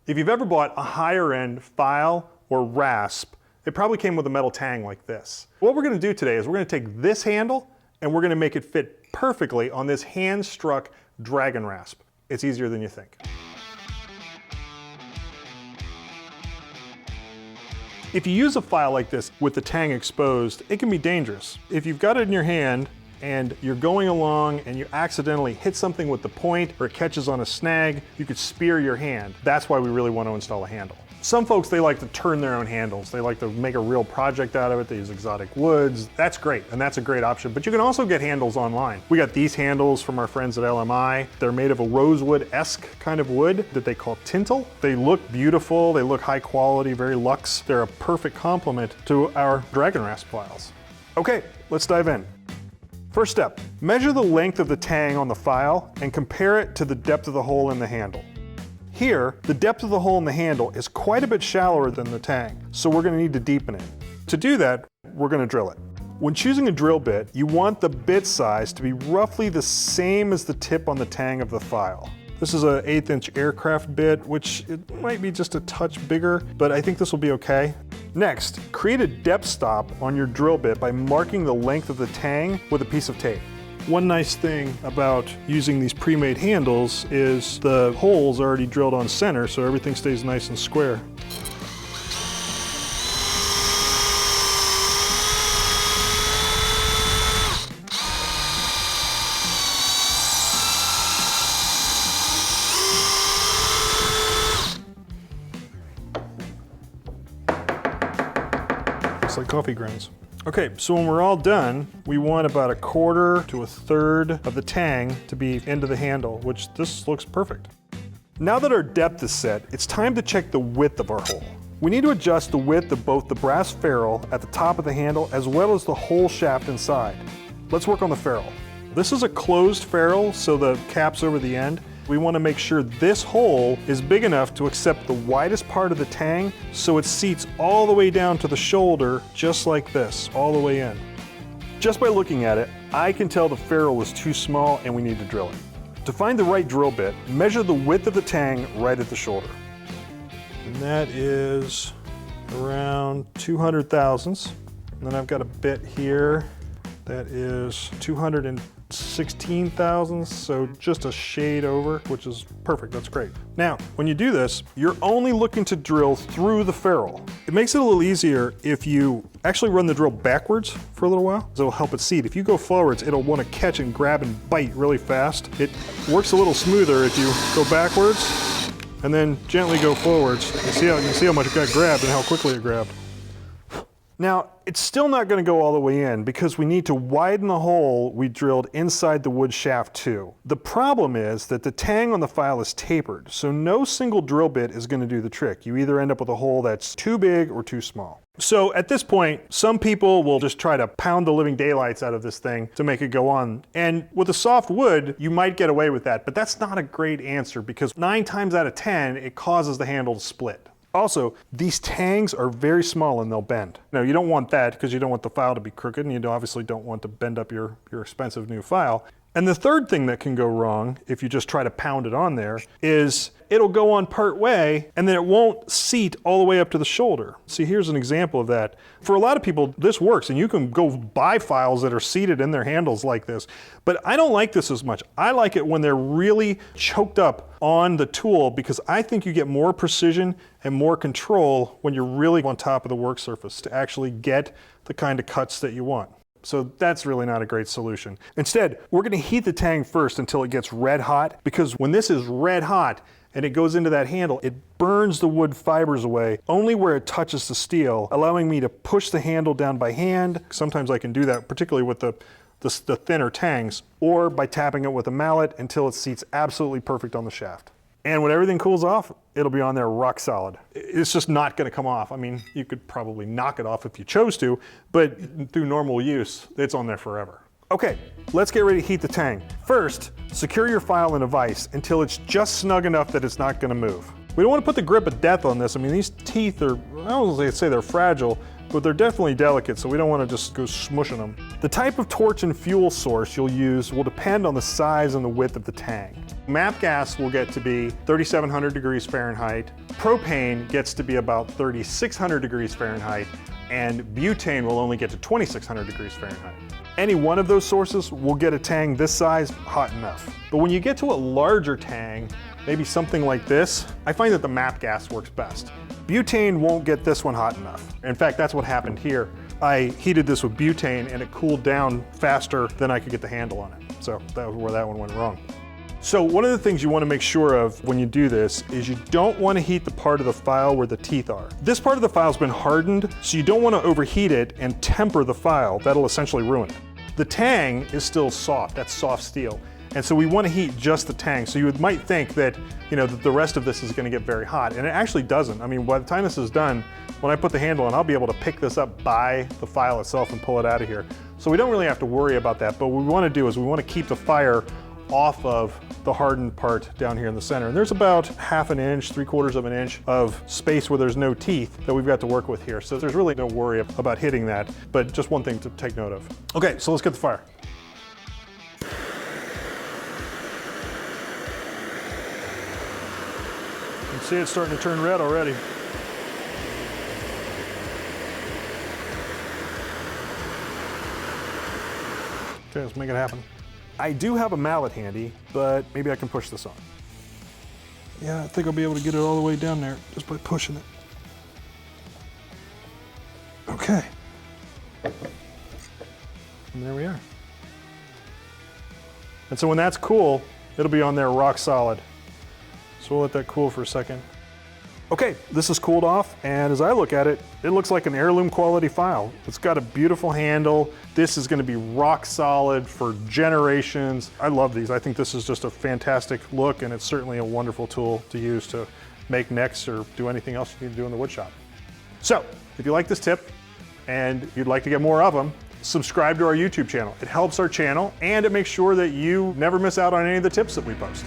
If you've ever bought a higher end file or rasp, it probably came with a metal tang like this. What we're gonna do today is we're gonna take this handle and we're gonna make it fit perfectly on this hand-struck dragon rasp. It's easier than you think. If you use a file like this with the tang exposed, it can be dangerous. If you've got it in your hand and you're going along and you accidentally hit something with the point or it catches on a snag, you could spear your hand. That's why we really want to install a handle. Some folks, they like to turn their own handles. They like to make a real project out of it. They use exotic woods. That's great, and that's a great option. But you can also get handles online. We got these handles from our friends at LMI. They're made of a rosewood-esque kind of wood that they call tintal. They look beautiful, they look high quality, very luxe. They're a perfect complement to our dragon rasp files. Okay, let's dive in. First step, measure the length of the tang on the file and compare it to the depth of the hole in the handle. Here, the depth of the hole in the handle is quite a bit shallower than the tang, so we're going to need to deepen it. To do that, we're going to drill it. When choosing a drill bit, you want the bit size to be roughly the same as the tip on the tang of the file. This is an 1/8 inch aircraft bit, which it might be just a touch bigger, but I think this will be okay. Next, create a depth stop on your drill bit by marking the length of the tang with a piece of tape. One nice thing about using these pre-made handles is the holes are already drilled on center, so everything stays nice and square. Looks like coffee grounds. Okay, so when we're all done, we want about 1/4 to 1/3 of the tang to be into the handle, which this looks perfect. Now that our depth is set, it's time to check the width of our hole. We need to adjust the width of both the brass ferrule at the top of the handle as well as the hole shaft inside. Let's work on the ferrule. This is a closed ferrule, so the cap's over the end. We want to make sure this hole is big enough to accept the widest part of the tang so it seats all the way down to the shoulder, just like this, all the way in. Just by looking at it, I can tell the ferrule is too small and we need to drill it. To find the right drill bit, measure the width of the tang right at the shoulder. And that is around 200 thousandths. And then I've got a bit here that is 216 thousandths, so just a shade over, which is perfect, that's great. Now, when you do this, you're only looking to drill through the ferrule. It makes it a little easier if you actually run the drill backwards for a little while, so it'll help it seat. If you go forwards, it'll want to catch and grab and bite really fast. It works a little smoother if you go backwards and then gently go forwards. You can see how much it got grabbed and how quickly it grabbed. Now, it's still not going to go all the way in because we need to widen the hole we drilled inside the wood shaft too. The problem is that the tang on the file is tapered, so no single drill bit is going to do the trick. You either end up with a hole that's too big or too small. So at this point, some people will just try to pound the living daylights out of this thing to make it go on. And with a soft wood, you might get away with that, but that's not a great answer because 9 times out of 10, it causes the handle to split. Also, these tangs are very small and they'll bend. Now, you don't want that because you don't want the file to be crooked and you obviously don't want to bend up your expensive new file. And the third thing that can go wrong if you just try to pound it on there is it'll go on part way and then it won't seat all the way up to the shoulder. See, here's an example of that. For a lot of people, this works and you can go buy files that are seated in their handles like this. But I don't like this as much. I like it when they're really choked up on the tool because I think you get more precision and more control when you're really on top of the work surface to actually get the kind of cuts that you want. So that's really not a great solution. Instead, we're going to heat the tang first until it gets red hot, because when this is red hot and it goes into that handle, it burns the wood fibers away only where it touches the steel, allowing me to push the handle down by hand. Sometimes I can do that, particularly with the thinner tangs, or by tapping it with a mallet until it seats absolutely perfect on the shaft. And when everything cools off, it'll be on there rock solid. It's just not gonna come off. I mean, you could probably knock it off if you chose to, but through normal use, it's on there forever. Okay, let's get ready to heat the tang. First, secure your file in a vise until it's just snug enough that it's not gonna move. We don't wanna put the grip of death on this. I mean, these teeth are, I don't want to say they're fragile, but they're definitely delicate, so we don't want to just go smushing them. The type of torch and fuel source you'll use will depend on the size and the width of the tang. MAP gas will get to be 3,700 degrees Fahrenheit, propane gets to be about 3,600 degrees Fahrenheit, and butane will only get to 2,600 degrees Fahrenheit. Any one of those sources will get a tang this size hot enough. But when you get to a larger tang, maybe something like this, I find that the MAP gas works best. Butane won't get this one hot enough. In fact, that's what happened here. I heated this with butane and it cooled down faster than I could get the handle on it. So that was where that one went wrong. So one of the things you want to make sure of when you do this is you don't want to heat the part of the file where the teeth are. This part of the file's been hardened, so you don't want to overheat it and temper the file. That'll essentially ruin it. The tang is still soft, that's soft steel. And so we want to heat just the tang. So you might think that, that the rest of this is going to get very hot, and it actually doesn't. I mean, by the time this is done, when I put the handle on, I'll be able to pick this up by the file itself and pull it out of here. So we don't really have to worry about that, but what we want to do is we want to keep the fire off of the hardened part down here in the center. And there's about 1/2 inch, 3/4 of an inch of space where there's no teeth that we've got to work with here. So there's really no worry about hitting that, but just one thing to take note of. Okay, so let's get the fire. You can see it's starting to turn red already. Okay, let's make it happen. I do have a mallet handy, but maybe I can push this on. Yeah, I think I'll be able to get it all the way down there just by pushing it. Okay. And there we are. And so when that's cool, it'll be on there rock solid. So we'll let that cool for a second. Okay, this is cooled off, and as I look at it, it looks like an heirloom quality file. It's got a beautiful handle. This is gonna be rock solid for generations. I love these. I think this is just a fantastic look, and it's certainly a wonderful tool to use to make necks or do anything else you need to do in the wood shop. So, if you like this tip, and you'd like to get more of them, subscribe to our YouTube channel. It helps our channel, and it makes sure that you never miss out on any of the tips that we post.